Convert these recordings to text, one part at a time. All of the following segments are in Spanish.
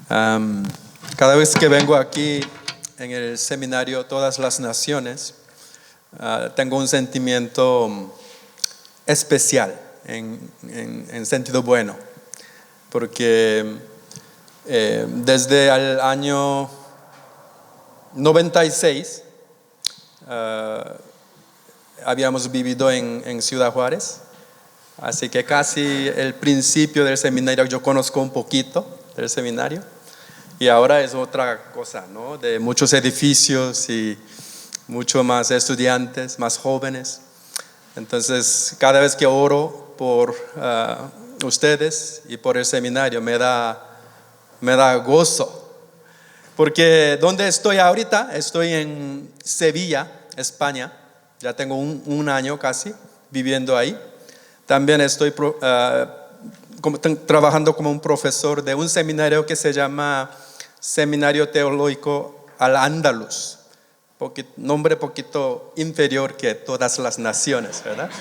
Am, Cada vez que vengo aquí en el seminario Todas las Naciones, tengo un sentimiento especial en sentido bueno, porque desde el año 96 habíamos vivido en Ciudad Juárez, así que casi el principio del seminario yo conozco un poquito del seminario, y ahora es otra cosa, ¿no? De muchos edificios y mucho más estudiantes, más jóvenes. Entonces, cada vez que oro por ustedes y por el seminario me da gozo, porque donde estoy ahorita, estoy en Sevilla, España. Ya tengo un año casi viviendo ahí. También estoy trabajando como un profesor de un seminario que se llama Seminario Teológico Al-Ándalus, nombre poquito inferior que Todas las Naciones, ¿verdad?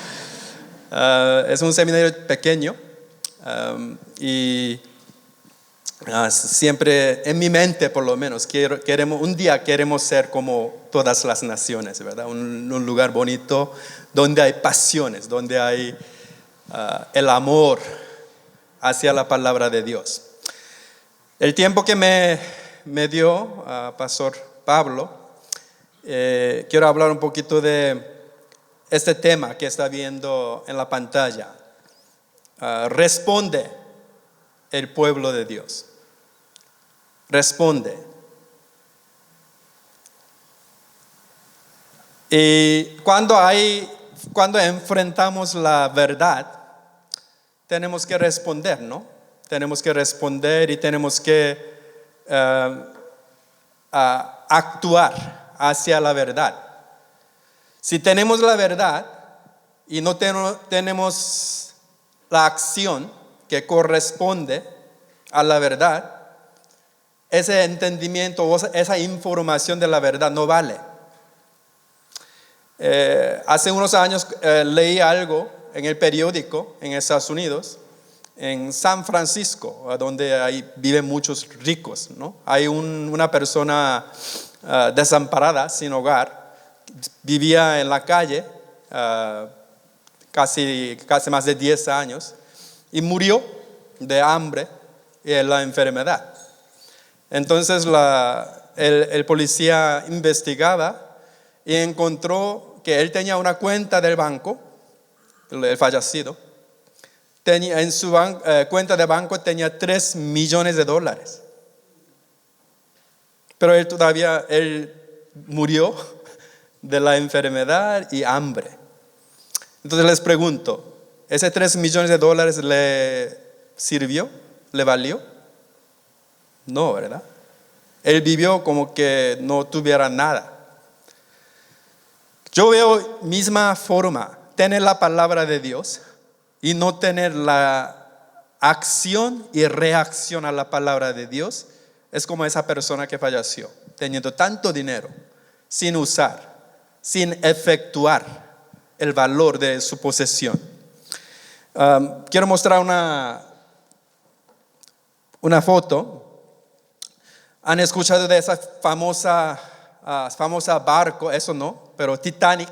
Es un seminario pequeño y siempre en mi mente, por lo menos, un día queremos ser como Todas las Naciones, ¿verdad? Un lugar bonito donde hay pasiones, donde hay el amor hacia la palabra de Dios. El tiempo que me dio Pastor Pablo, quiero hablar un poquito de este tema que está viendo en la pantalla. Responde el pueblo de Dios. Responde. Y cuando enfrentamos la verdad, tenemos que responder, ¿no? Tenemos que responder y tenemos que actuar hacia la verdad. Si tenemos la verdad y no tenemos la acción que corresponde a la verdad, ese entendimiento o esa información de la verdad no vale. Hace unos años leí algo en el periódico en Estados Unidos, en San Francisco, donde ahí viven muchos ricos, ¿no? Hay una persona desamparada, sin hogar, vivía en la calle casi más de 10 años y murió de hambre y de la enfermedad. Entonces el policía investigaba y encontró que él tenía una cuenta del banco, el fallecido. En su cuenta de banco tenía $3 millones. Pero él murió de la enfermedad y hambre. Entonces les pregunto, ¿ese $3 millones le sirvió? ¿Le valió? No, ¿verdad? Él vivió como que no tuviera nada. Yo veo misma forma, tener la palabra de Dios y no tener la acción y reacción a la palabra de Dios, es como esa persona que falleció, teniendo tanto dinero, sin usar, sin efectuar el valor de su posesión. Quiero mostrar una foto. ¿Han escuchado de esa famosa barco? Eso no, pero Titanic.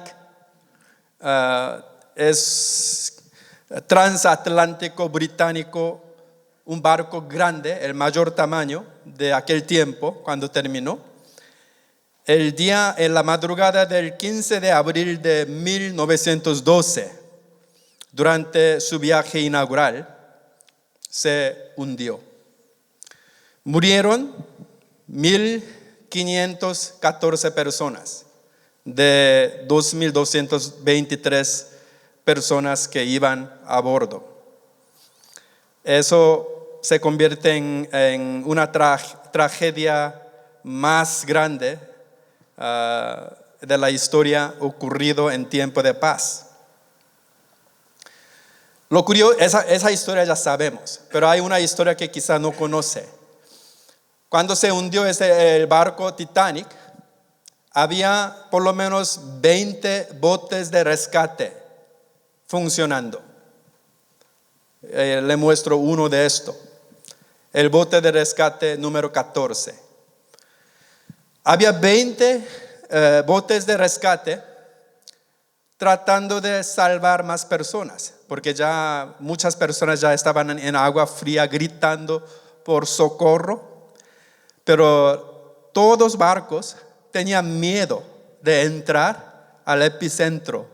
Es transatlántico británico, un barco grande, el mayor tamaño de aquel tiempo cuando terminó. En la madrugada del 15 de abril de 1912, durante su viaje inaugural, se hundió. Murieron 1,514 personas de 2,223 personas que iban a bordo. Eso se convierte en una tragedia más grande de la historia ocurrido en tiempo de paz. Lo curioso, esa historia ya sabemos, pero hay una historia que quizá no conoce. Cuando se hundió el barco Titanic, había por lo menos 20 botes de rescate funcionando. Le muestro uno de estos. el bote de rescate número 14. Había 20 botes de rescate tratando de salvar más personas, porque ya muchas personas ya estaban en agua fría gritando por socorro, pero todos los barcos tenían miedo de entrar al epicentro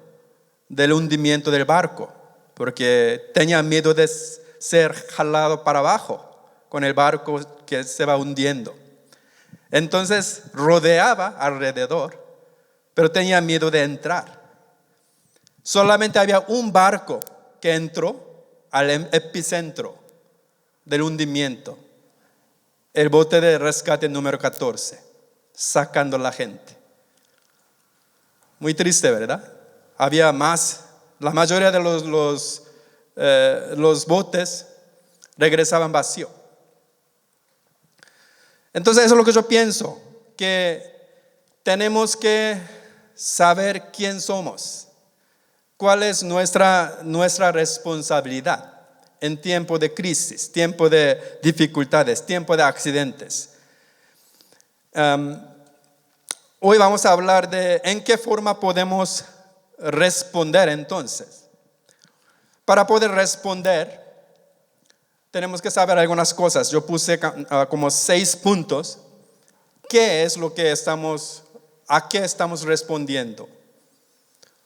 del hundimiento del barco, porque tenían miedo de ser jalado para abajo con el barco que se va hundiendo. Entonces rodeaba alrededor, pero tenía miedo de entrar. Solamente había un barco que entró al epicentro del hundimiento, el bote de rescate número 14, sacando a la gente. Muy triste, ¿verdad? Había más, la mayoría de los botes regresaban vacíos. Entonces eso es lo que yo pienso, que tenemos que saber quién somos, cuál es nuestra responsabilidad en tiempo de crisis, tiempo de dificultades, tiempo de accidentes. Hoy vamos a hablar de en qué forma podemos responder entonces. Para poder responder, tenemos que saber algunas cosas. Yo puse como 6 puntos. ¿Qué es lo que a qué estamos respondiendo?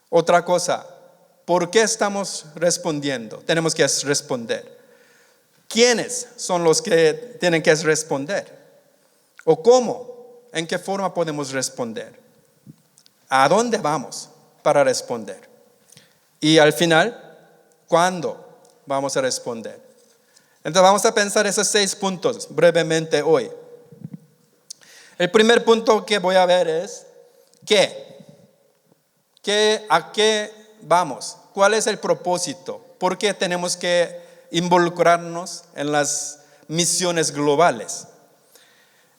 Otra cosa, ¿por qué estamos respondiendo? Tenemos que responder. ¿Quiénes son los que tienen que responder? ¿O cómo? ¿En qué forma podemos responder? ¿A dónde vamos para responder? Y al final, ¿cuándo vamos a responder? Entonces vamos a pensar esos 6 puntos brevemente hoy. El primer punto que voy a ver es ¿a qué vamos? ¿Cuál es el propósito? ¿Por qué tenemos que involucrarnos en las misiones globales?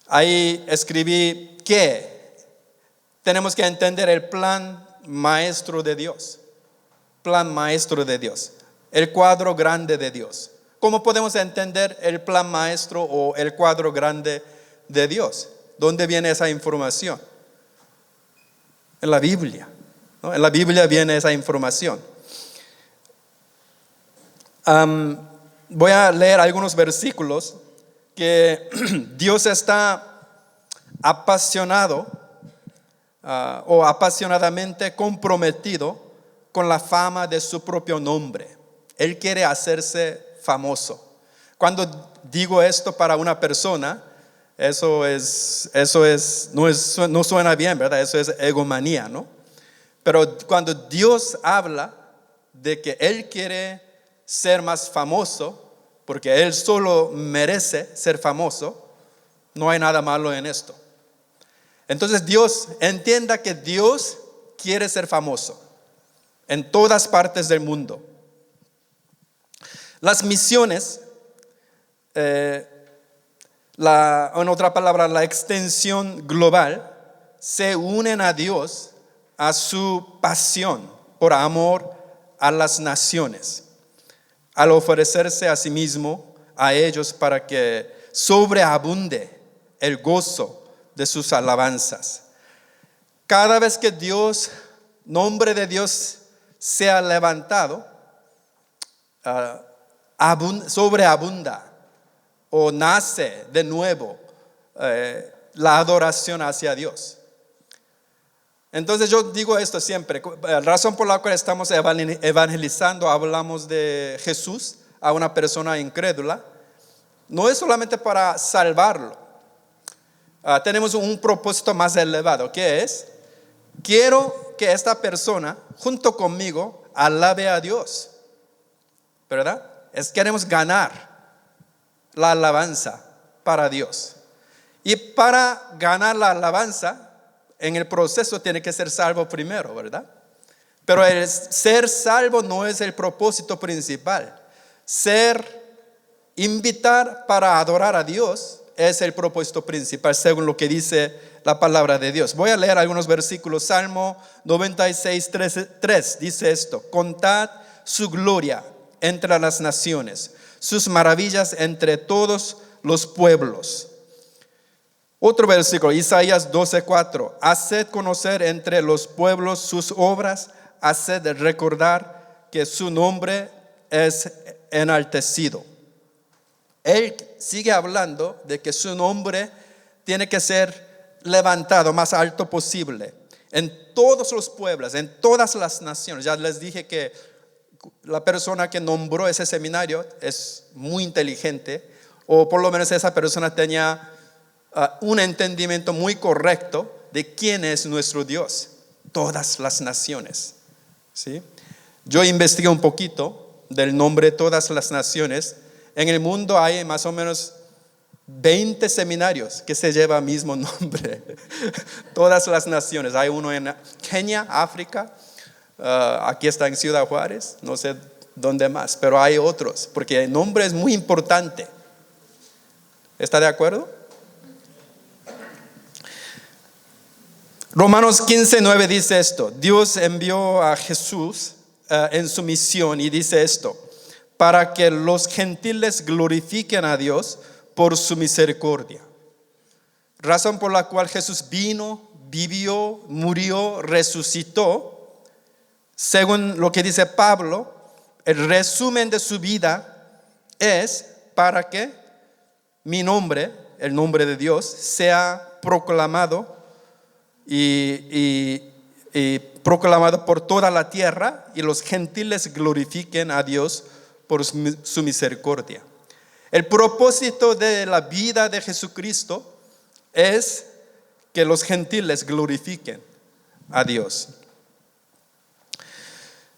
Ahí escribí que tenemos que entender el plan maestro de Dios. Plan maestro de Dios. El cuadro grande de Dios. ¿Cómo podemos entender el plan maestro o el cuadro grande de Dios? ¿Dónde viene esa información? En la Biblia, ¿no? En la Biblia viene esa información. Voy a leer algunos versículos que Dios está apasionado o apasionadamente comprometido con la fama de su propio nombre. Él quiere hacerse famoso. Cuando digo esto para una persona, no suena bien, ¿verdad? Eso es egomanía, ¿no? Pero cuando Dios habla de que Él quiere ser más famoso, porque Él solo merece ser famoso, no hay nada malo en esto. Entonces Dios, entienda que Dios quiere ser famoso en todas partes del mundo. Las misiones, en otra palabra, la extensión global, se unen a Dios, a su pasión por amor a las naciones, al ofrecerse a sí mismo a ellos para que sobreabunde el gozo de sus alabanzas. Cada vez que nombre de Dios sea levantado, sobreabunda o nace de nuevo la adoración hacia Dios. Entonces yo digo esto siempre, la razón por la cual estamos evangelizando, hablamos de Jesús a una persona incrédula, no es solamente para salvarlo. Tenemos un propósito más elevado, que es, quiero que esta persona junto conmigo alabe a Dios, ¿verdad? Queremos ganar la alabanza para Dios. Y para ganar la alabanza, en el proceso tiene que ser salvo primero, ¿verdad? Pero el ser salvo no es el propósito principal. Invitar para adorar a Dios es el propósito principal, según lo que dice la palabra de Dios. Voy a leer algunos versículos. Salmo 96, 3 dice esto: contad su gloria entre las naciones, sus maravillas entre todos los pueblos. Otro versículo, Isaías 12:4. Haced conocer entre los pueblos sus obras, haced recordar que su nombre es enaltecido. Él sigue hablando de que su nombre tiene que ser levantado más alto posible en todos los pueblos, en todas las naciones. Ya les dije que la persona que nombró ese seminario es muy inteligente, o por lo menos esa persona tenía un entendimiento muy correcto de quién es nuestro Dios, todas las naciones, ¿sí? Yo investigué un poquito del nombre de todas las naciones. En el mundo hay más o menos 20 seminarios que se llevan el mismo nombre. Todas las naciones. Hay uno en Kenia, África. Aquí está en Ciudad Juárez. No sé dónde más, pero hay otros. Porque el nombre es muy importante. ¿Está de acuerdo? Romanos 15:9 dice esto. Dios envió a Jesús en su misión y dice esto: para que los gentiles glorifiquen a Dios por su misericordia. Razón por la cual Jesús vino, vivió, murió, resucitó. Según lo que dice Pablo, el resumen de su vida es para que mi nombre, el nombre de Dios, sea proclamado y proclamado por toda la tierra, y los gentiles glorifiquen a Dios por su misericordia. El propósito de la vida de Jesucristo es que los gentiles glorifiquen a Dios.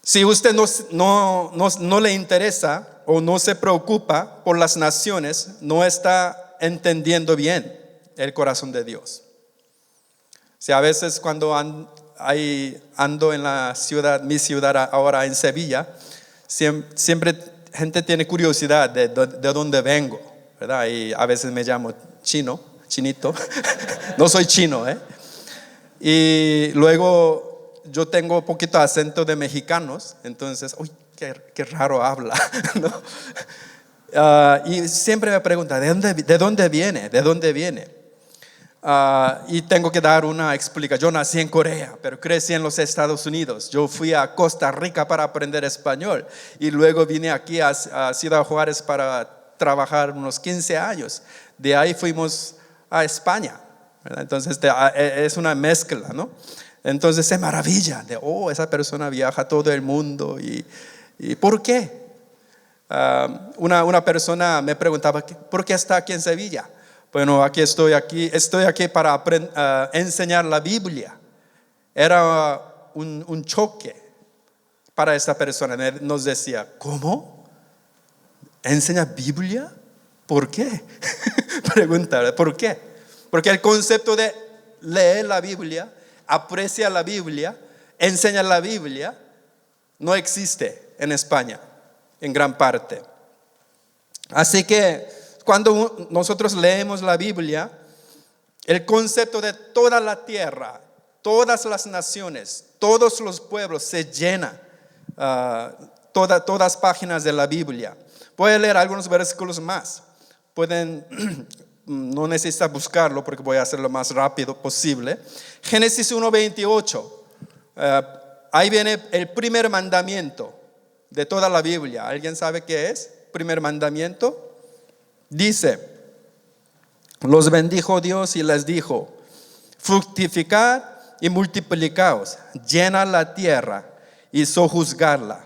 Si usted no le interesa o no se preocupa por las naciones, no está entendiendo bien el corazón de Dios. Si a veces cuando ando en la ciudad, mi ciudad ahora en Sevilla, siempre gente tiene curiosidad de dónde vengo, ¿verdad? Y a veces me llamo chinito. No soy chino, Y luego yo tengo un poquito de acento de mexicanos, entonces, uy, qué raro habla, ¿no? Y siempre me pregunta, ¿de dónde viene? ¿De dónde viene? Y tengo que dar una explicación. Yo nací en Corea, pero crecí en los Estados Unidos. Yo fui a Costa Rica para aprender español y luego vine aquí a Ciudad Juárez para trabajar unos 15 años. De ahí fuimos a España, ¿verdad? Entonces es una mezcla, ¿no? Entonces se maravilla de, esa persona viaja a todo el mundo. ¿Y por qué? Una persona me preguntaba, ¿por qué está aquí en Sevilla? Bueno, estoy aquí para enseñar la Biblia. Era un choque para esta persona. Nos decía, ¿cómo? ¿Enseña Biblia? ¿Por qué? Preguntarle, ¿por qué? Porque el concepto de leer la Biblia, apreciar la Biblia, enseñar la Biblia, no existe en España, en gran parte. Así que cuando nosotros leemos la Biblia, el concepto de toda la tierra, todas las naciones, todos los pueblos se llena, todas páginas de la Biblia. Voy a leer algunos versículos más. No necesita buscarlo porque voy a hacerlo lo más rápido posible. Génesis 1:28. Ahí viene el primer mandamiento de toda la Biblia. ¿Alguien sabe qué es? Primer mandamiento. Dice, los bendijo Dios y les dijo, fructificad y multiplicaos, llenad la tierra y sojuzgadla.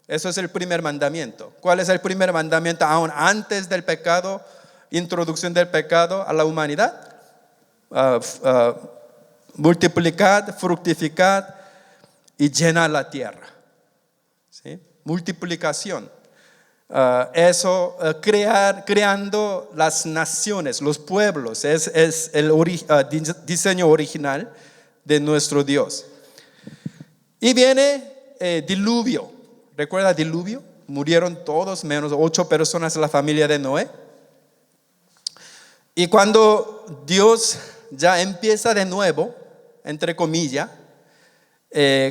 Eso es el primer mandamiento. ¿Cuál es el primer mandamiento aún antes del pecado, introducción del pecado a la humanidad? Multiplicad, fructificad y llenad la tierra. ¿Sí? Multiplicación. Creando las naciones, los pueblos, es el diseño original de nuestro Dios. Y viene diluvio. ¿Recuerda diluvio? Murieron todos menos 8 personas de la familia de Noé. Y cuando Dios ya empieza de nuevo, entre comillas,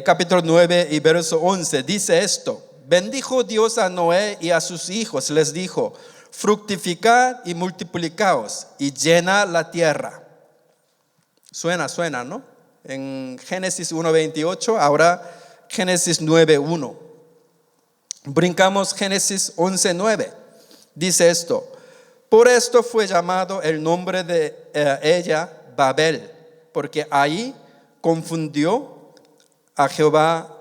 capítulo 9 y verso 11, dice esto. bendijo Dios a Noé y a sus hijos, les dijo: fructificad y multiplicaos y llena la tierra. Suena, ¿no? En Génesis 1:28, ahora Génesis 9:1. Brincamos Génesis 11:9. Dice esto: por esto fue llamado el nombre de ella Babel, porque ahí confundió Jehová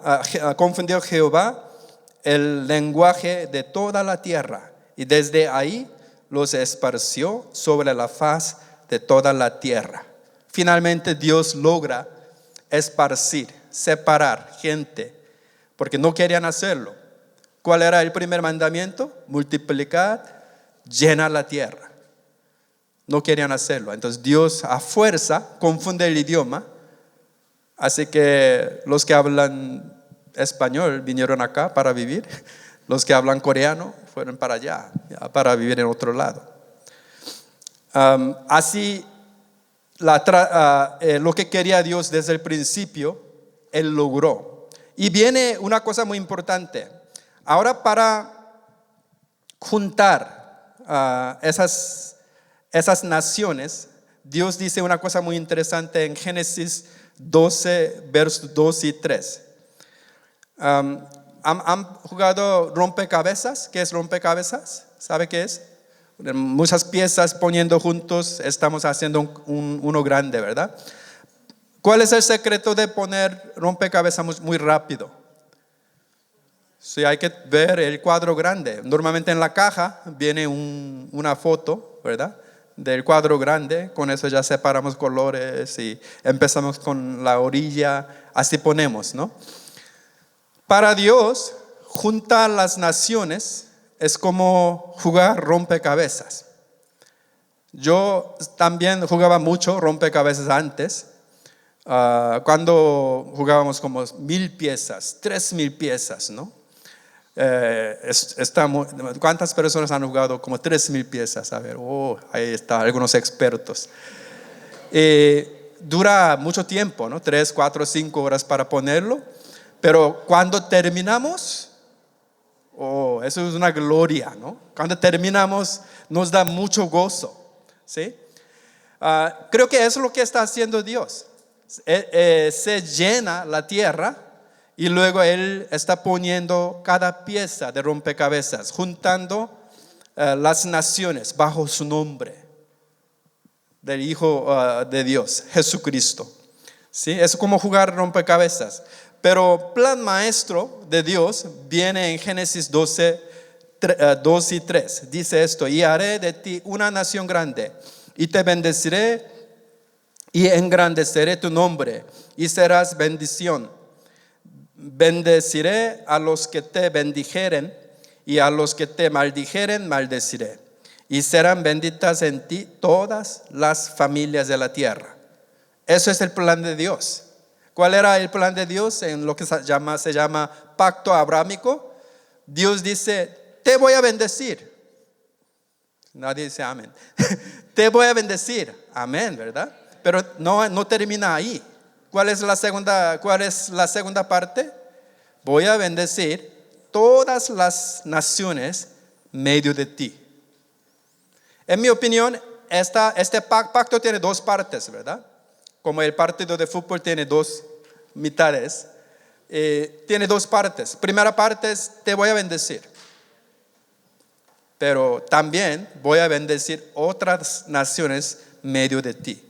el lenguaje de toda la tierra, y desde ahí los esparció sobre la faz de toda la tierra. Finalmente Dios logra esparcir, separar gente, porque no querían hacerlo. ¿Cuál era el primer mandamiento? Multiplicad, llena la tierra. No querían hacerlo. Entonces Dios a fuerza confunde el idioma. Así que los que hablan español vinieron acá para vivir. Los que hablan coreano fueron para allá, para vivir en otro lado. Así lo que quería Dios desde el principio, Él logró. Y viene una cosa muy importante. Ahora, para juntar esas naciones, Dios dice una cosa muy interesante en Génesis 12, versos 2 y 3. ¿Han jugado rompecabezas? ¿Qué es rompecabezas? ¿Sabe qué es? Muchas piezas poniendo juntos, estamos haciendo uno grande, ¿verdad? ¿Cuál es el secreto de poner rompecabezas muy rápido? Sí, hay que ver el cuadro grande. Normalmente en la caja viene una foto, ¿verdad? Del cuadro grande. Con eso ya separamos colores y empezamos con la orilla. Así ponemos, ¿no? Para Dios, juntar las naciones es como jugar rompecabezas. Yo también jugaba mucho rompecabezas antes. Cuando jugábamos como 1,000 piezas, 3,000 piezas, ¿no? ¿Cuántas personas han jugado como 3,000 piezas? A ver, ahí están algunos expertos. Dura mucho tiempo, ¿no? 3, 4, 5 horas para ponerlo. Pero cuando terminamos, eso es una gloria, ¿no? Cuando terminamos nos da mucho gozo, ¿sí? Creo que eso es lo que está haciendo Dios. Se llena la tierra y luego Él está poniendo cada pieza de rompecabezas, juntando las naciones bajo su nombre del Hijo de Dios, Jesucristo. ¿Sí? Es como jugar rompecabezas. Pero plan maestro de Dios viene en Génesis 12, 2 y 3. Dice esto: y haré de ti una nación grande, y te bendeciré y engrandeceré tu nombre, y serás bendición. Bendeciré a los que te bendijeren, y a los que te maldijeren maldeciré. Y serán benditas en ti todas las familias de la tierra. Eso es el plan de Dios. ¿Cuál era el plan de Dios en lo que se llama pacto abrámico? Dios dice: te voy a bendecir. Nadie dice amén. Te voy a bendecir. Amén, ¿verdad? Pero no termina ahí. ¿Cuál es la segunda parte? Voy a bendecir todas las naciones medio de ti. En mi opinión, este pacto tiene dos partes, ¿verdad? Como el partido de fútbol tiene dos mitades, tiene dos partes. Primera parte es: te voy a bendecir, pero también voy a bendecir otras naciones medio de ti.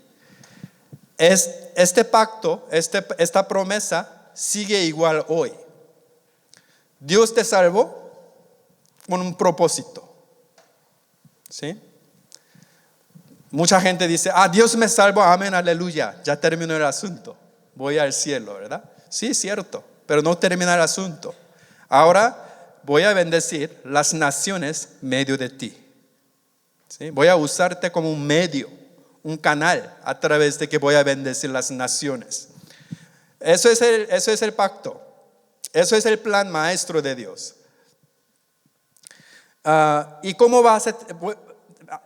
Este pacto, esta promesa sigue igual hoy. Dios te salvó con un propósito, ¿sí? Mucha gente dice: Dios me salvó, amén, aleluya, ya terminó el asunto, voy al cielo, ¿verdad? Sí, cierto, pero no termina el asunto. Ahora voy a bendecir las naciones medio de ti, ¿sí? Voy a usarte como un medio, un canal a través de que voy a bendecir las naciones. Eso es el pacto. Eso es el plan maestro de Dios. ¿Y cómo va a ser?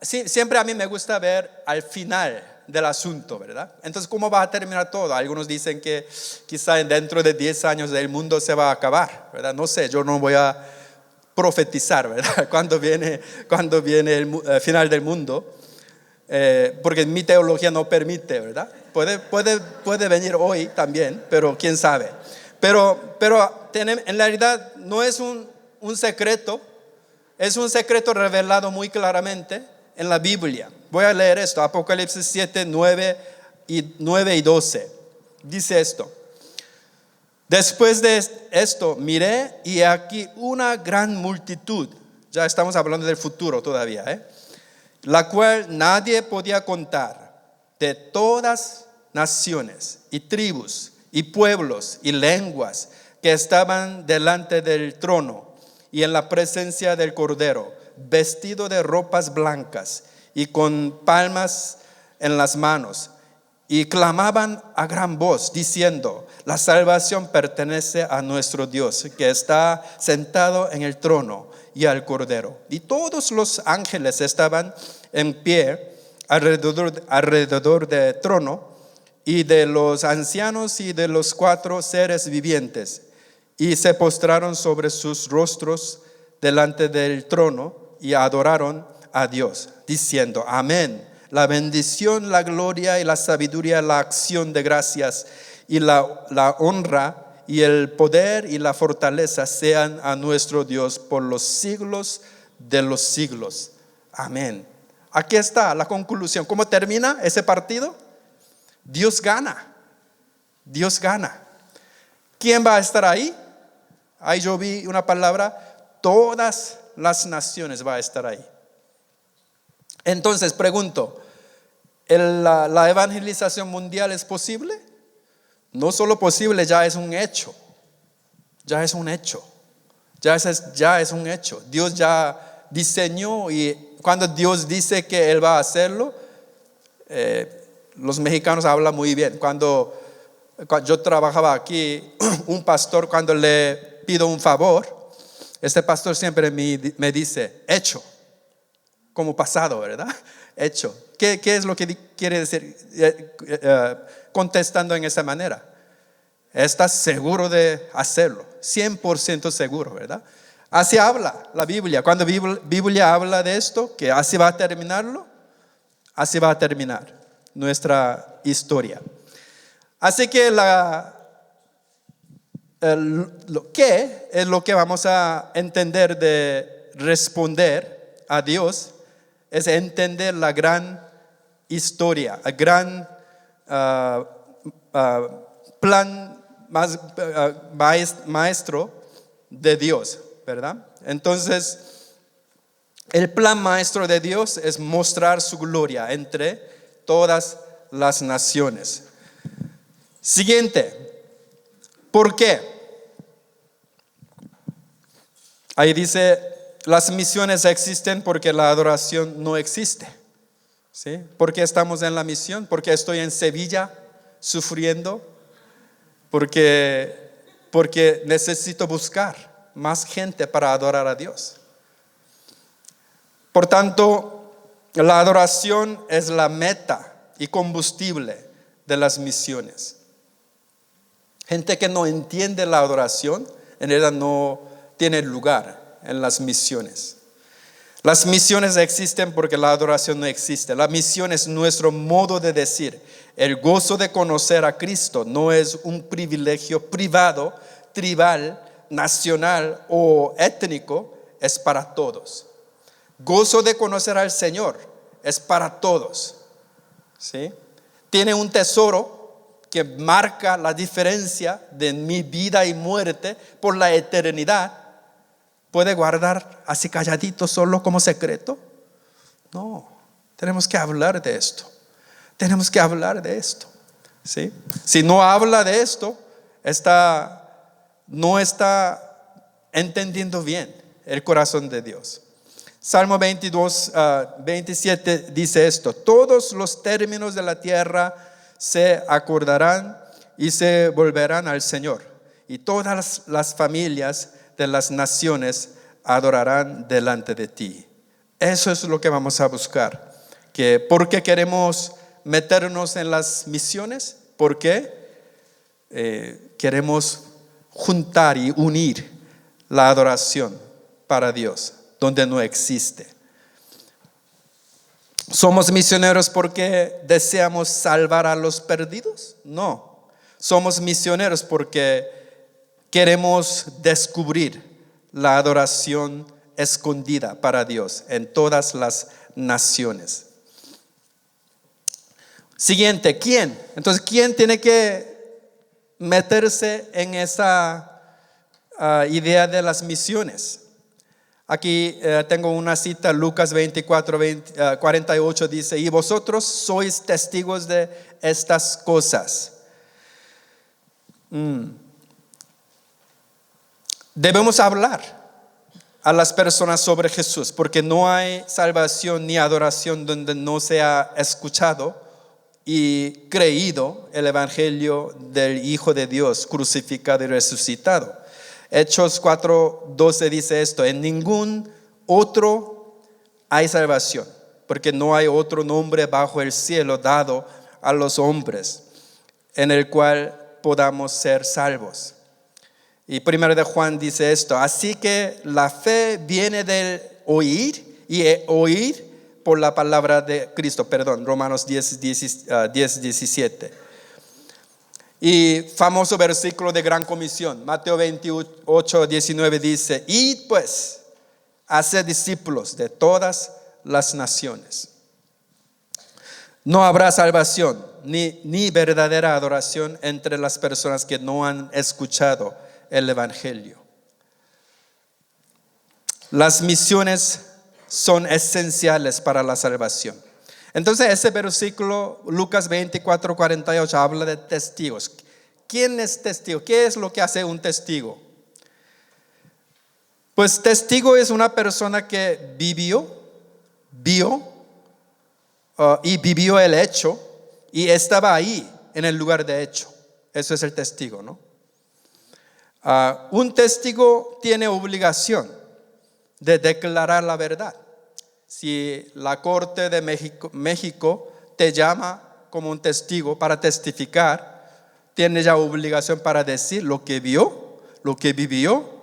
Siempre a mí me gusta ver al final del asunto, ¿verdad? Entonces, ¿cómo va a terminar todo? Algunos dicen que quizá dentro de 10 años el mundo se va a acabar, ¿verdad? No sé, yo no voy a profetizar, ¿verdad? Cuando viene el final del mundo, porque mi teología no permite, ¿verdad? Puede venir hoy también, pero quién sabe. Pero en realidad no es un secreto, es un secreto revelado muy claramente en la Biblia. Voy a leer esto, Apocalipsis 7, 9 y 12. Dice esto: después de esto miré y aquí una gran multitud, ya estamos hablando del futuro todavía, la cual nadie podía contar, de todas naciones y tribus y pueblos y lenguas, que estaban delante del trono y en la presencia del Cordero, vestido de ropas blancas y con palmas en las manos, y clamaban a gran voz diciendo: la salvación pertenece a nuestro Dios, que está sentado en el trono, y al Cordero. Y todos los ángeles estaban en pie alrededor del trono, y de los ancianos y de los 4 seres vivientes, y se postraron sobre sus rostros delante del trono y adoraron a Dios, diciendo: amén. La bendición, la gloria y la sabiduría, la acción de gracias y la honra y el poder y la fortaleza sean a nuestro Dios por los siglos de los siglos. Amén. Aquí está la conclusión. ¿Cómo termina ese partido? Dios gana. Dios gana. ¿Quién va a estar ahí? Ahí yo vi una palabra: todas las naciones va a estar ahí. Entonces pregunto, ¿la evangelización mundial es posible? No solo posible, ya es un hecho. Ya es un hecho. Ya es un hecho. Dios ya diseñó, y cuando Dios dice que Él va a hacerlo, los mexicanos hablan muy bien. Cuando yo trabajaba aquí, un pastor, cuando le pido un favor, este pastor siempre me dice: hecho, como pasado, ¿verdad? Hecho. ¿Qué es lo que quiere decir contestando en esa manera? ¿Estás seguro de hacerlo? 100% seguro, ¿verdad? Así habla la Biblia. Cuando la Biblia habla de esto, que así va a terminarlo, así va a terminar nuestra historia. Así que ¿qué es lo que vamos a entender de responder a Dios? Es entender la gran historia, el gran plan maestro de Dios, ¿verdad? Entonces, el plan maestro de Dios es mostrar su gloria entre todas las naciones. Siguiente, ¿por qué? Ahí dice: las misiones existen porque la adoración no existe. ¿Sí? ¿Por qué estamos en la misión? Porque estoy en Sevilla sufriendo, porque necesito buscar más gente para adorar a Dios. Por tanto, la adoración es la meta y combustible de las misiones. Gente que no entiende la adoración, en realidad no tiene lugar en las misiones. Las misiones existen porque la adoración no existe. La misión es nuestro modo de decir: el gozo de conocer a Cristo no es un privilegio privado, tribal, nacional o étnico, es para todos. Gozo de conocer al Señor es para todos. ¿Sí? Tiene un tesoro que marca la diferencia de mi vida y muerte por la eternidad. ¿Puede guardar así calladito solo como secreto? No, tenemos que hablar de esto. Tenemos que hablar de esto. ¿Sí? Si no habla de esto, no está entendiendo bien el corazón de Dios. Salmo 22, 27 dice esto: todos los términos de la tierra se acordarán y se volverán al Señor, y todas las familias de las naciones adorarán delante de ti. Eso es lo que vamos a buscar. ¿Por qué queremos meternos en las misiones porque queremos juntar y unir la adoración para Dios donde no existe. ¿Somos misioneros porque deseamos salvar a los perdidos? No. Somos misioneros porque queremos descubrir la adoración escondida para Dios en todas las naciones. Siguiente, ¿quién? Entonces, ¿quién tiene que meterse en esa idea de las misiones? Aquí tengo una cita, Lucas 24, 48 dice: y vosotros sois testigos de estas cosas. Debemos hablar a las personas sobre Jesús, porque no hay salvación ni adoración donde no se ha escuchado y creído el evangelio del Hijo de Dios crucificado y resucitado. Hechos 4:12 dice esto: en ningún otro hay salvación, porque no hay otro nombre bajo el cielo dado a los hombres en el cual podamos ser salvos. Y 1 de Juan dice esto: así que la fe viene del oír, y oír por la palabra de Cristo. Romanos 10:17. Y famoso versículo de Gran Comisión, Mateo 28:19 dice: id pues, haced discípulos de todas las naciones. No habrá salvación ni verdadera adoración entre las personas que no han escuchado el evangelio. Las misiones son esenciales para la salvación. Entonces ese versículo, Lucas 24:48, habla de testigos. ¿Quién es testigo? ¿Qué es lo que hace un testigo? Pues testigo es una persona que vio y vivió el hecho y estaba ahí en el lugar de hecho. Eso es el testigo, ¿no? Un testigo tiene obligación de declarar la verdad. Si la Corte de México te llama como un testigo para testificar, tiene ya obligación para decir lo que vio, lo que vivió,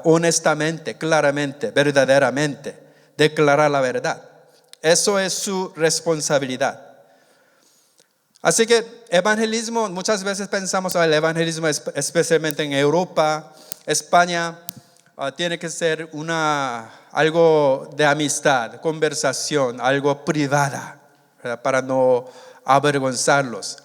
honestamente, claramente, verdaderamente, declarar la verdad. Eso es su responsabilidad. Así que evangelismo, muchas veces pensamos el evangelismo especialmente en Europa, España, tiene que ser algo de amistad, conversación, algo privada, ¿verdad? Para no avergonzarlos.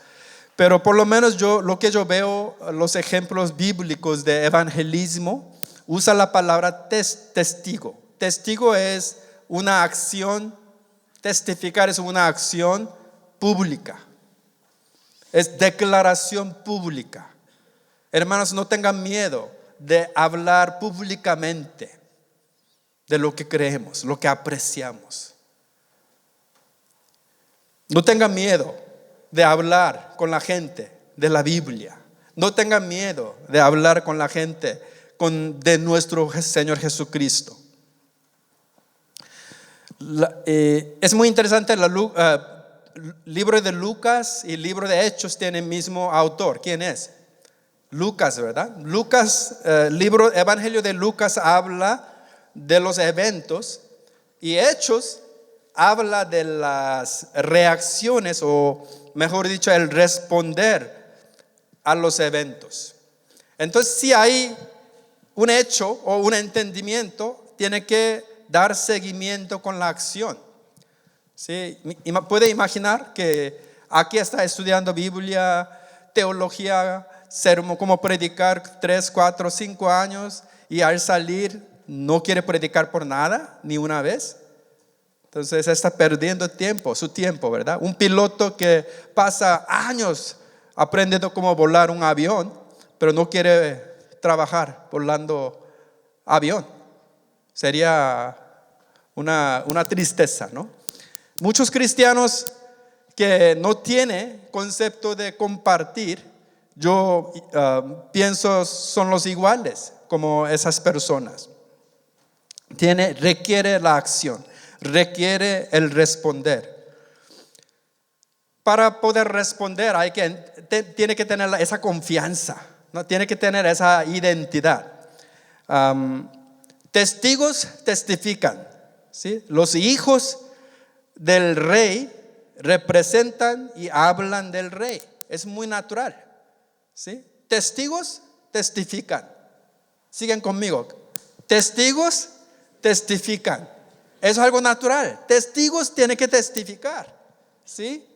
Pero por lo menos lo que yo veo, los ejemplos bíblicos de evangelismo, usa la palabra testigo. Testigo es una acción, testificar es una acción pública. Es declaración pública. Hermanos, no tengan miedo de hablar públicamente de lo que creemos, lo que apreciamos. No tengan miedo de hablar con la gente de la Biblia. No tengan miedo de hablar con la gente de nuestro Señor Jesucristo. Es muy interesante, el libro de Lucas y el libro de Hechos tienen el mismo autor. ¿Quién es? Lucas, ¿verdad? Lucas, Evangelio de Lucas habla de los eventos y Hechos habla de las reacciones, o mejor dicho, el responder a los eventos. Entonces, si hay un hecho o un entendimiento, tiene que dar seguimiento con la acción. ¿Sí? Puede imaginar que aquí está estudiando Biblia, teología, como predicar 3, 4, 5 años y al salir no quiere predicar por nada, ni una vez. Entonces está perdiendo su tiempo, ¿verdad? Un piloto que pasa años aprendiendo cómo volar un avión, pero no quiere trabajar volando avión. Sería una tristeza, ¿no? Muchos cristianos que no tienen concepto de compartir, yo pienso son los iguales como esas personas. Requiere la acción, requiere el responder. para poder responder tiene que tener esa confianza, ¿no? Tiene que tener esa identidad. Testigos testifican, ¿sí? Los hijos del rey representan y hablan del rey. Es muy natural, ¿sí? Testigos testifican. Siguen conmigo. Testigos testifican. Eso es algo natural. Testigos tienen que testificar, ¿sí?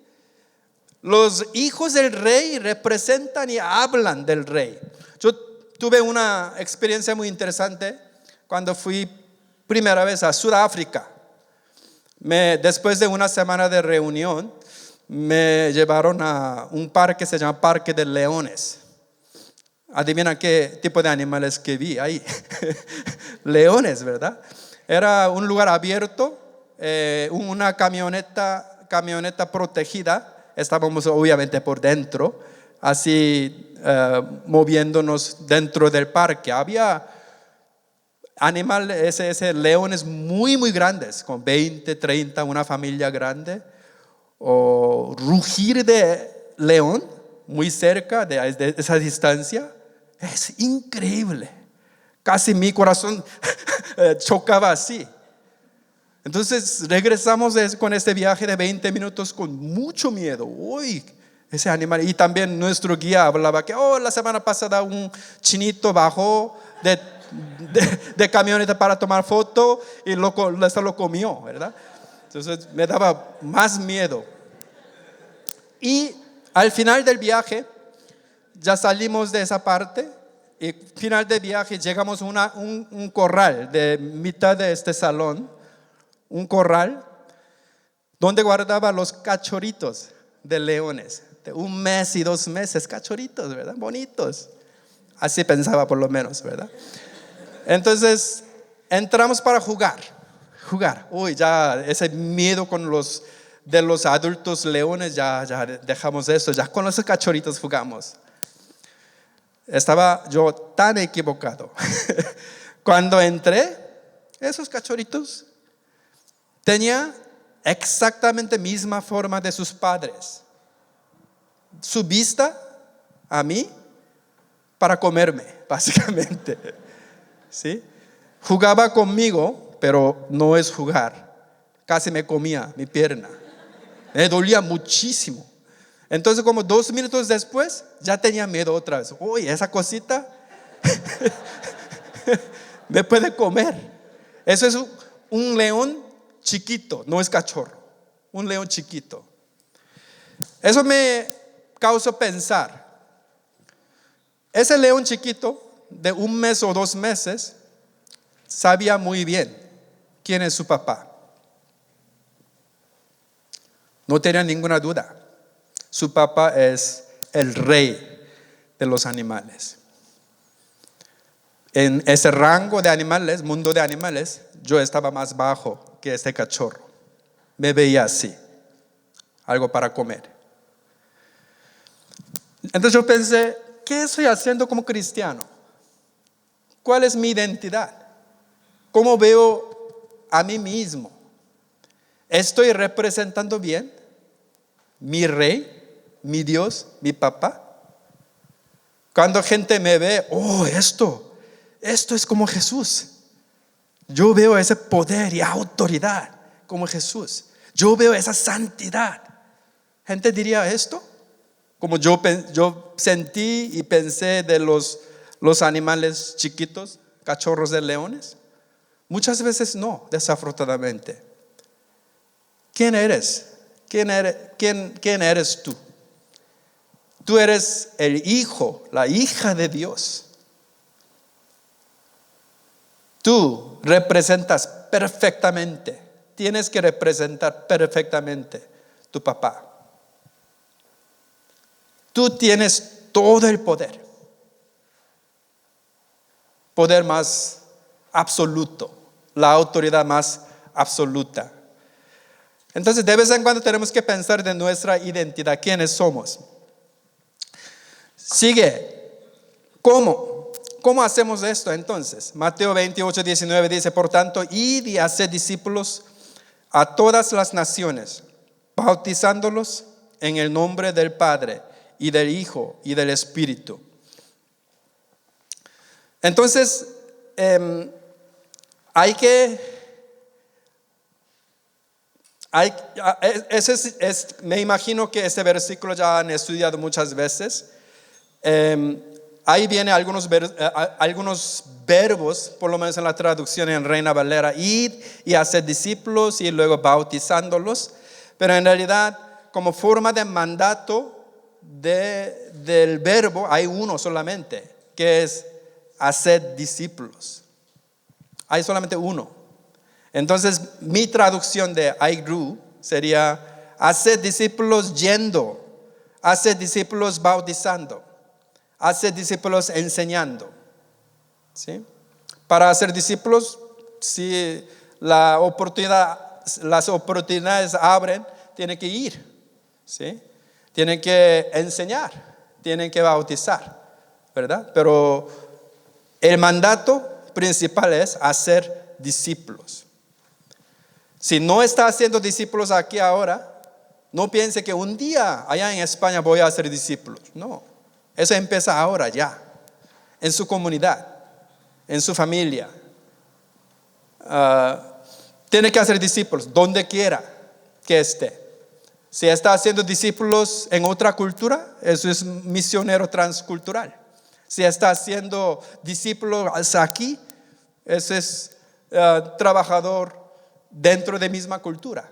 Los hijos del rey representan y hablan del rey. Yo tuve una experiencia muy interesante cuando fui primera vez a Sudáfrica. Después de una semana de reunión, me llevaron a un parque que se llama Parque de Leones. Adivina qué tipo de animales que vi ahí. Leones, ¿verdad? Era un lugar abierto, una camioneta protegida. Estábamos obviamente por dentro, así moviéndonos dentro del parque. Había animales, leones muy, muy grandes, con 20, 30, una familia grande. O rugir de león muy cerca de esa distancia es increíble. Casi mi corazón chocaba así. Entonces regresamos con este viaje de 20 minutos con mucho miedo. Uy, ese animal. Y también nuestro guía hablaba que la semana pasada un chinito bajó de camioneta para tomar foto y se lo comió, ¿verdad? Entonces me daba más miedo. Y al final del viaje ya salimos de esa parte. Y al final del viaje llegamos a un corral de mitad de este salón. Un corral donde guardaba los cachorritos de leones, de 1 mes y 2 meses, cachorritos, ¿verdad? Bonitos. Así pensaba por lo menos, ¿verdad? Entonces entramos para jugar. Uy, ya ese miedo de los adultos leones, ya dejamos eso, ya con los cachorritos jugamos. Estaba yo tan equivocado. Cuando entré, esos cachorritos tenía exactamente misma forma de sus padres. Su vista a mí para comerme, básicamente. ¿Sí? Jugaba conmigo, pero no es jugar. Casi me comía mi pierna. Me dolía muchísimo. Entonces, como 2 minutos después, ya tenía miedo otra vez. Uy, esa cosita me puede comer. Eso es un león chiquito, no es cachorro. Un león chiquito. Eso me causó pensar. Ese león chiquito de 1 mes o 2 meses sabía muy bien quién es su papá. No tenía ninguna duda. Su papá es el rey de los animales. En ese rango de animales, mundo de animales, yo estaba más bajo que este cachorro. Me veía así, algo para comer. Entonces yo pensé, ¿qué estoy haciendo como cristiano? ¿Cuál es mi identidad? ¿Cómo veo a mí mismo? ¿Estoy representando bien mi rey, mi Dios, mi papá? Cuando gente me ve, esto es como Jesús. Yo veo ese poder y autoridad como Jesús. Yo veo esa santidad. Gente diría esto, como yo sentí y pensé de los animales chiquitos, cachorros de leones. Muchas veces no, desafortunadamente. ¿Quién eres? ¿Quién eres tú? Tú eres el hijo, la hija de Dios. Tú representas perfectamente, tienes que representar perfectamente tu papá. Tú tienes todo el poder más absoluto, la autoridad más absoluta. Entonces, de vez en cuando tenemos que pensar de nuestra identidad, quiénes somos. Sigue, ¿Cómo hacemos esto entonces? Mateo 28, 19 dice, por tanto, id y haced discípulos a todas las naciones, bautizándolos en el nombre del Padre y del Hijo y del Espíritu. Entonces, me imagino que este versículo ya han estudiado muchas veces. Ahí vienen algunos verbos, por lo menos en la traducción en Reina Valera: ir y hacer discípulos y luego bautizándolos. Pero en realidad, como forma de mandato del verbo, hay uno solamente, que es hacer discípulos. Hay solamente uno. Entonces, mi traducción de I grew sería: hacer discípulos yendo, hacer discípulos bautizando, hacer discípulos enseñando. ¿Sí? Para hacer discípulos, si las oportunidades abren, tienen que ir. ¿Sí? Tienen que enseñar, tienen que bautizar, ¿verdad? Pero el mandato principal es hacer discípulos. Si no está haciendo discípulos aquí ahora, no piense que un día allá en España voy a hacer discípulos. No, eso empieza ahora ya, en su comunidad, en su familia. Tiene que hacer discípulos donde quiera que esté. Si está haciendo discípulos en otra cultura, eso es misionero transcultural. Si está haciendo discípulos aquí, eso es trabajador dentro de misma cultura.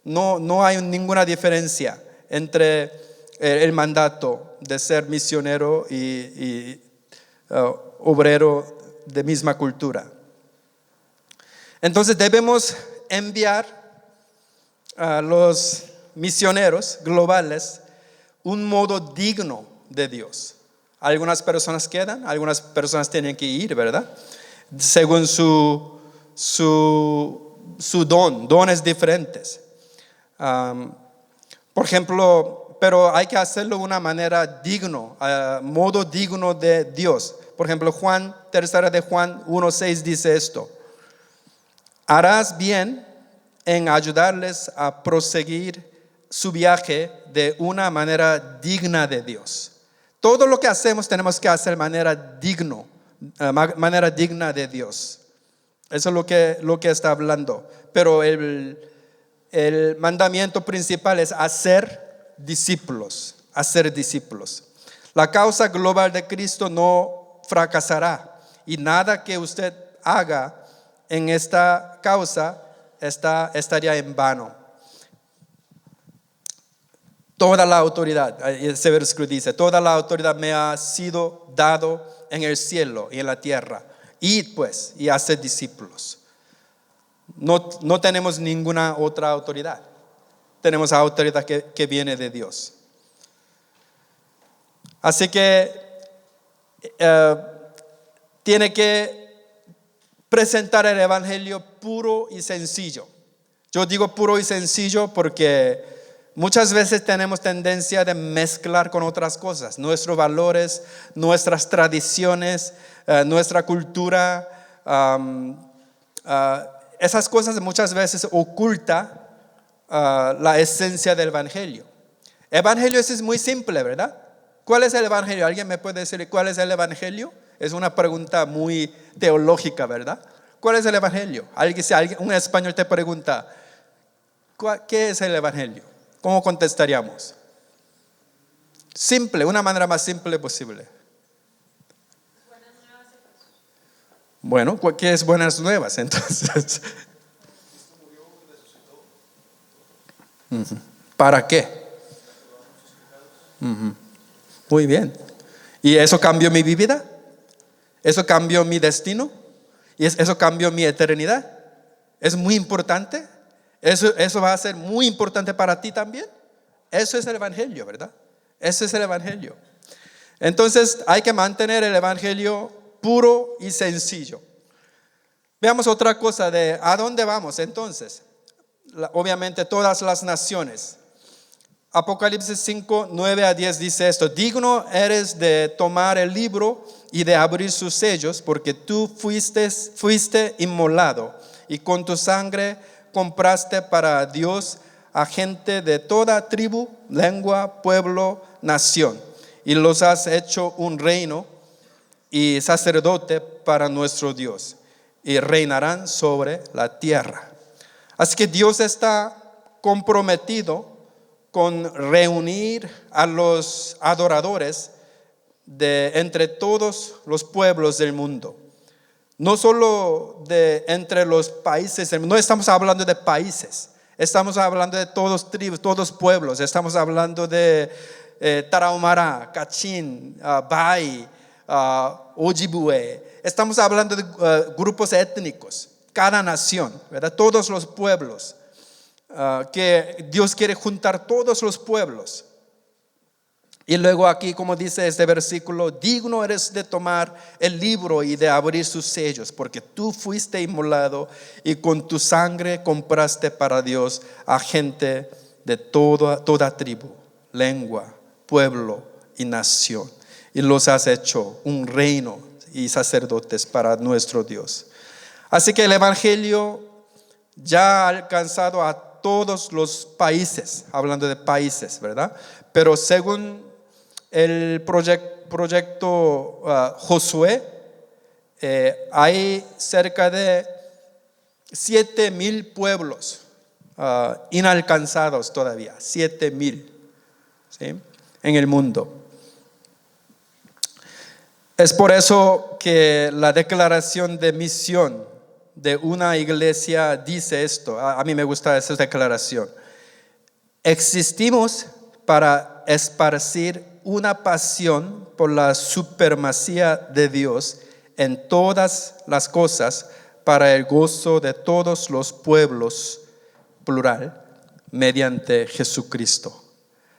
No hay ninguna diferencia entre el mandato de ser misionero y obrero de misma cultura. Entonces debemos enviar a los misioneros globales un modo digno de Dios. Algunas personas quedan, algunas personas tienen que ir, ¿verdad? Según su dones diferentes. Por ejemplo, pero hay que hacerlo de una manera digno, modo digno de Dios. Por ejemplo, tercera de Juan 1:6 dice esto: harás bien en ayudarles a proseguir su viaje de una manera digna de Dios. Todo lo que hacemos tenemos que hacer de manera digna de Dios. Eso es lo que está hablando. Pero el mandamiento principal es hacer discípulos. La causa global de Cristo no fracasará, y nada que usted haga en esta causa estaría en vano. Toda la autoridad, ese versículo dice: toda la autoridad me ha sido dado en el cielo y en la tierra. Id pues y haced discípulos. No tenemos ninguna otra autoridad. Tenemos autoridad que viene de Dios. Así que tiene que presentar el evangelio puro y sencillo. Yo digo puro y sencillo porque muchas veces tenemos tendencia de mezclar con otras cosas, nuestros valores, nuestras tradiciones, nuestra cultura. Esas cosas muchas veces ocultan la esencia del evangelio. El evangelio es muy simple, ¿verdad? ¿Cuál es el evangelio? ¿Alguien me puede decir cuál es el evangelio? Es una pregunta muy teológica, ¿verdad? ¿Cuál es el evangelio? Si un español te pregunta, ¿qué es el evangelio? ¿Cómo contestaríamos? Simple, una manera más simple posible. Buenas nuevas de Jesús. Bueno, ¿qué es buenas nuevas entonces? ¿Para qué? Muy bien. ¿Y eso cambió mi vida? ¿Eso cambió mi destino? ¿Y eso cambió mi eternidad? ¿Es muy importante? ¿Eso va a ser muy importante para ti también? Eso es el evangelio, ¿verdad? Ese es el evangelio. Entonces hay que mantener el evangelio puro y sencillo. Veamos otra cosa de ¿a dónde vamos entonces? Obviamente todas las naciones. Apocalipsis 5, 9-10 dice esto: digno eres de tomar el libro y de abrir sus sellos, porque tú fuiste inmolado y con tu sangre compraste para Dios a gente de toda tribu, lengua, pueblo, nación, y los has hecho un reino y sacerdote para nuestro Dios, y reinarán sobre la tierra. Así que Dios está comprometido con reunir a los adoradores de entre todos los pueblos del mundo. No solo de entre los países, no estamos hablando de países, estamos hablando de todos tribus, todos pueblos, estamos hablando de Tarahumara, Kachin, Bai, Ojibwe, estamos hablando de grupos étnicos, cada nación, ¿verdad? Todos los pueblos, que Dios quiere juntar todos los pueblos. Y luego aquí, como dice este versículo, digno eres de tomar el libro y de abrir sus sellos, porque tú fuiste inmolado y con tu sangre compraste para Dios a gente de toda tribu, lengua, pueblo y nación, y los has hecho un reino y sacerdotes para nuestro Dios. Así que el evangelio ya ha alcanzado a todos los países, hablando de países, ¿verdad? Pero según el proyecto Josué, hay cerca de 7,000 pueblos inalcanzados todavía, 7,000, ¿sí? En el mundo. Es por eso que la declaración de misión de una iglesia dice esto. A mí me gusta esa declaración. Existimos para esparcir una pasión por la supremacía de Dios en todas las cosas para el gozo de todos los pueblos, plural, mediante Jesucristo.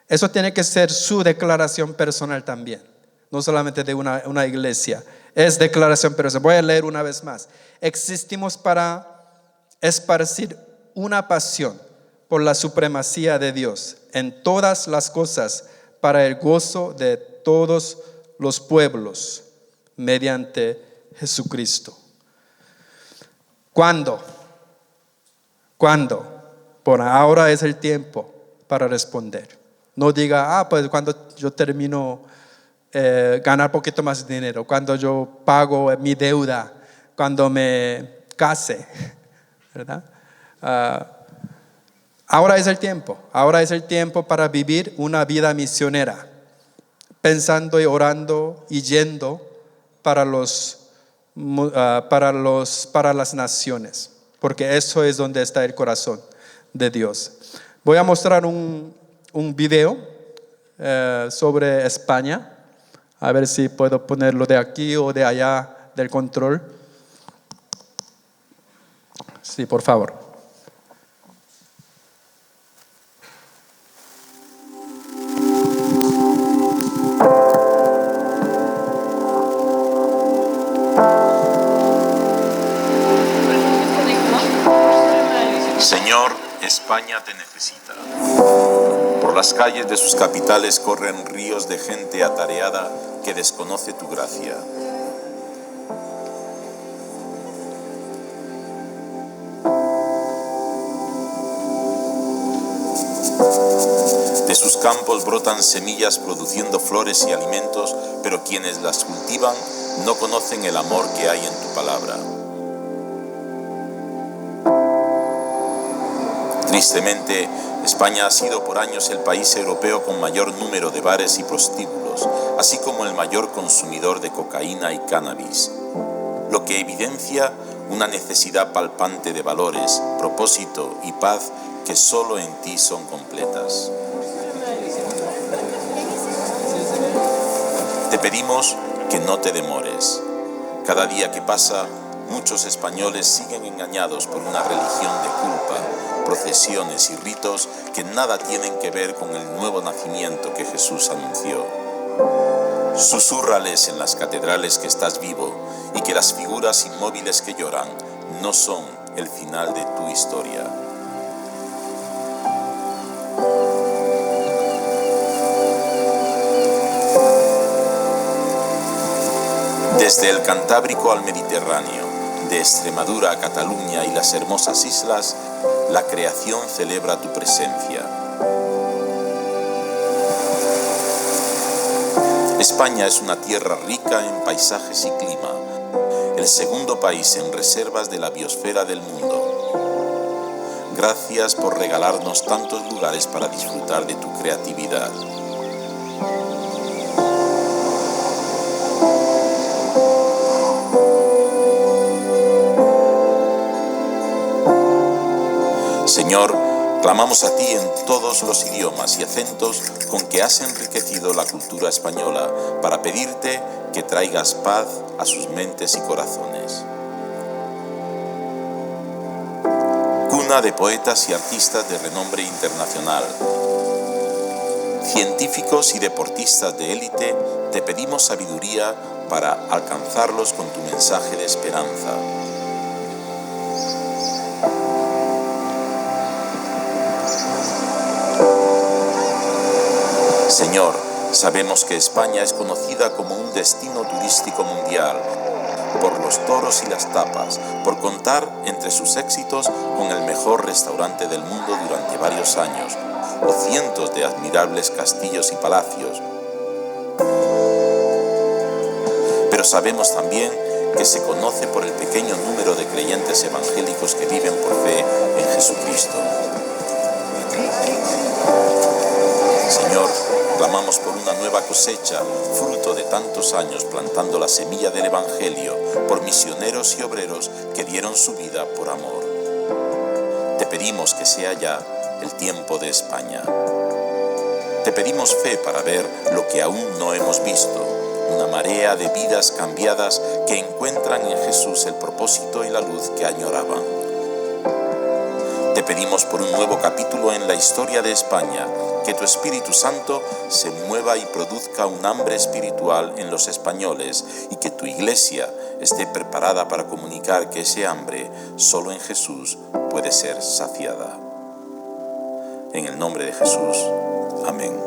Eso tiene que ser su declaración personal también, no solamente de una iglesia. Es declaración personal. Voy a leer una vez más. Existimos para esparcir una pasión por la supremacía de Dios en todas las cosas para el gozo de todos los pueblos mediante Jesucristo. ¿Cuándo? Por ahora es el tiempo para responder. No diga, pues cuando yo termino ganar poquito más dinero, cuando yo pago mi deuda, cuando me case, ¿verdad? Ahora es el tiempo para vivir una vida misionera, pensando y orando y yendo para las naciones, porque eso es donde está el corazón de Dios. Voy a mostrar un video sobre España, a ver si puedo ponerlo de aquí o de allá del control. Sí, por favor. Señor, España te necesita. Por las calles de sus capitales corren ríos de gente atareada que desconoce tu gracia. De sus campos brotan semillas produciendo flores y alimentos, pero quienes las cultivan no conocen el amor que hay en tu palabra. Tristemente, España ha sido por años el país europeo con mayor número de bares y prostíbulos, así como el mayor consumidor de cocaína y cannabis, lo que evidencia una necesidad palpante de valores, propósito y paz que solo en ti son completas. Te pedimos que no te demores. Cada día que pasa, muchos españoles siguen engañados por una religión de culpa, procesiones y ritos que nada tienen que ver con el nuevo nacimiento que Jesús anunció. Susúrrales en las catedrales que estás vivo y que las figuras inmóviles que lloran no son el final de tu historia. Desde el Cantábrico al Mediterráneo, de Extremadura a Cataluña y las hermosas islas, La creación celebra tu presencia. España es una tierra rica en paisajes y clima, el segundo país en reservas de la biosfera del mundo. Gracias por regalarnos tantos lugares para disfrutar de tu creatividad. Señor, clamamos a ti en todos los idiomas y acentos con que has enriquecido la cultura española para pedirte que traigas paz a sus mentes y corazones. Cuna de poetas y artistas de renombre internacional, científicos y deportistas de élite, te pedimos sabiduría para alcanzarlos con tu mensaje de esperanza. Señor, sabemos que España es conocida como un destino turístico mundial por los toros y las tapas, por contar entre sus éxitos con el mejor restaurante del mundo durante varios años, o cientos de admirables castillos y palacios. Pero sabemos también que se conoce por el pequeño número de creyentes evangélicos que viven por fe en Jesucristo. Señor, clamamos por una nueva cosecha, fruto de tantos años plantando la semilla del Evangelio, por misioneros y obreros que dieron su vida por amor. Te pedimos que sea ya el tiempo de España. Te pedimos fe para ver lo que aún no hemos visto, una marea de vidas cambiadas que encuentran en Jesús el propósito y la luz que añoraban. Te pedimos por un nuevo capítulo en la historia de España, que tu Espíritu Santo se mueva y produzca un hambre espiritual en los españoles y que tu Iglesia esté preparada para comunicar que ese hambre solo en Jesús puede ser saciada. En el nombre de Jesús. Amén.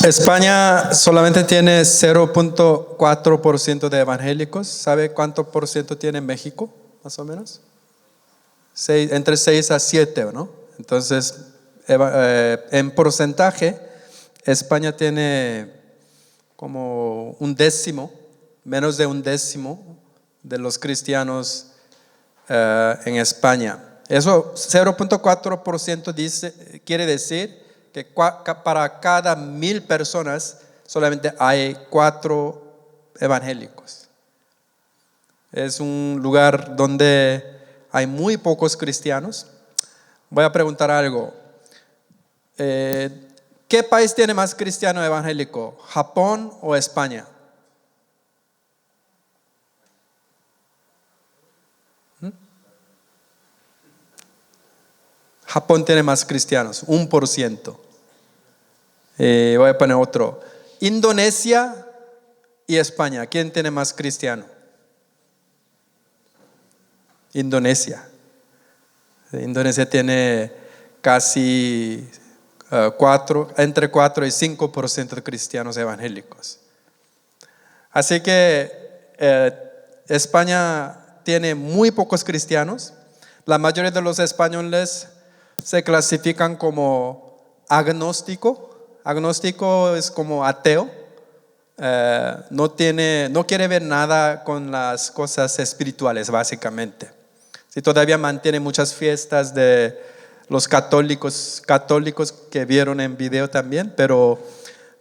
España solamente tiene 0.4% de evangélicos. ¿Sabe cuánto por ciento tiene México, más o menos? Entre 6 a 7, ¿no? Entonces, en porcentaje, España tiene como un décimo, menos de un décimo de los cristianos en España. Eso 0.4% quiere decir que para cada 1000 personas solamente hay 4 evangélicos. Es un lugar donde hay muy pocos cristianos. Voy a preguntar algo. ¿Qué país tiene más cristiano evangélico? ¿Japón o España? Japón tiene más cristianos, 1%. Voy a poner otro. Indonesia y España, ¿quién tiene más cristiano? Indonesia. Indonesia tiene casi entre 4 y 5% de cristianos evangélicos. Así que España tiene muy pocos cristianos. La mayoría de los españoles se clasifican como agnóstico. Agnóstico es como ateo. No quiere ver nada con las cosas espirituales, básicamente. Sí, todavía mantiene muchas fiestas de los católicos que vieron en video también, pero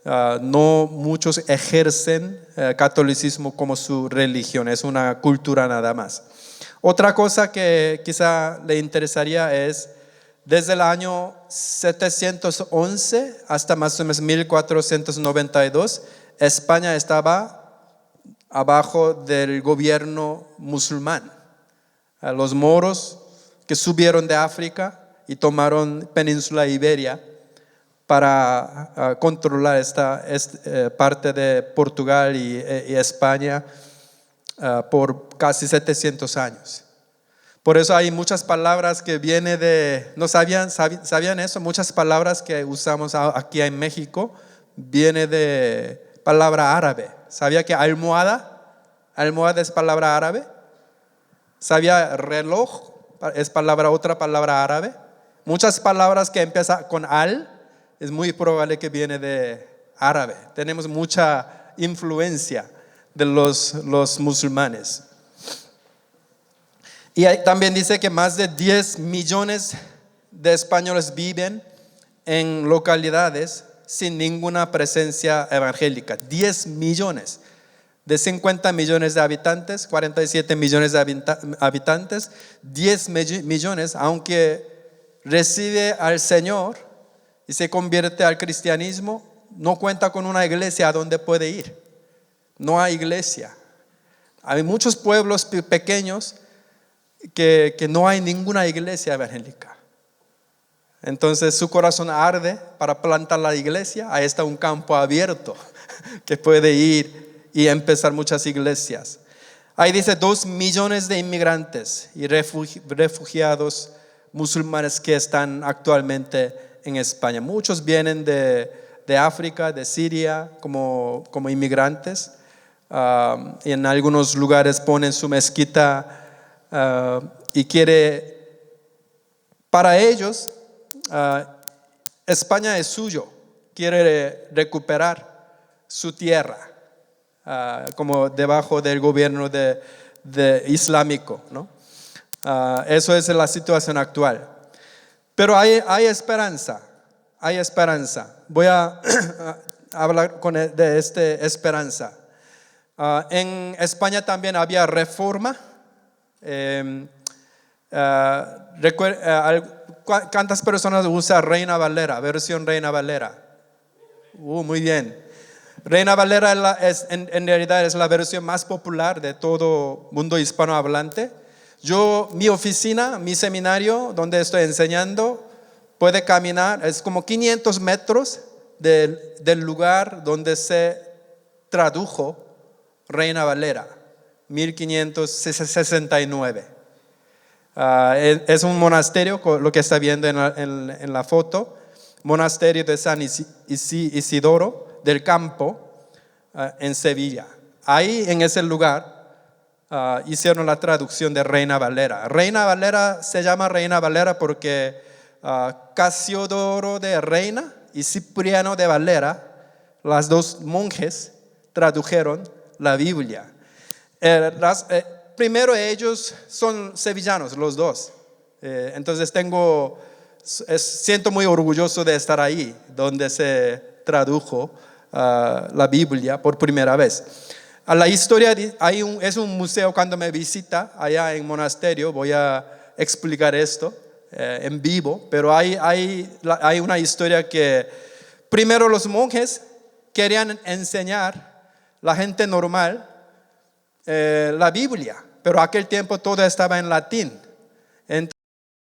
no muchos ejercen catolicismo como su religión, es una cultura nada más. Otra cosa que quizá le interesaría es, desde el año 711 hasta más o menos 1492, España estaba abajo del gobierno musulmán. Los moros que subieron de África y tomaron Península Iberia, para controlar esta parte de Portugal y España por casi 700 años. Por eso hay muchas palabras que vienen de, ¿no sabían eso? Muchas palabras que usamos aquí en México vienen de palabra árabe. ¿Sabía que almohada es palabra árabe? ¿Sabía reloj? Es otra palabra árabe. Muchas palabras que empiezan con al, es muy probable que viene de árabe. Tenemos mucha influencia de los musulmanes. Y también dice que más de 10 millones de españoles viven en localidades sin ninguna presencia evangélica. 10 millones. De 50 millones de habitantes, 47 millones de habitantes, 10 millones, aunque recibe al Señor y se convierte al cristianismo, no cuenta con una iglesia a donde puede ir. No hay iglesia. Hay muchos pueblos pequeños que no hay ninguna iglesia evangélica. Entonces su corazón arde para plantar la iglesia. Ahí está un campo abierto que puede ir y empezar muchas iglesias. Ahí dice 2 millones de inmigrantes y refugiados musulmanes que están actualmente en España. Muchos vienen de África, de Siria, como inmigrantes. Y en algunos lugares ponen su mezquita y para ellos, España es suyo, quiere recuperar su tierra, como debajo del gobierno de islámico, ¿no? Eso es la situación actual. Pero hay esperanza, hay esperanza. Voy a hablar de esta esperanza. En España también había reforma. ¿Cuántas personas usan Reina Valera, versión Reina Valera? Muy bien. Reina Valera en realidad es la versión más popular de todo mundo hispanohablante. Mi oficina, mi seminario donde estoy enseñando, puede caminar, es como 500 metros del lugar donde se tradujo Reina Valera, 1569. Es un monasterio, lo que está viendo en la foto, monasterio de San Isidoro del Campo, en Sevilla. Ahí en ese lugar hicieron la traducción de Reina Valera. Reina Valera se llama Reina Valera porque Casiodoro de Reina y Cipriano de Valera, las dos monjes, tradujeron la Biblia. Primero ellos son sevillanos, los dos. Entonces siento muy orgulloso de estar ahí, donde se tradujo la Biblia por primera vez. A la historia es un museo. Cuando me visita allá en monasterio voy a explicar esto en vivo, pero hay una historia que primero los monjes querían enseñar la gente normal la Biblia, pero aquel tiempo todo estaba en latín.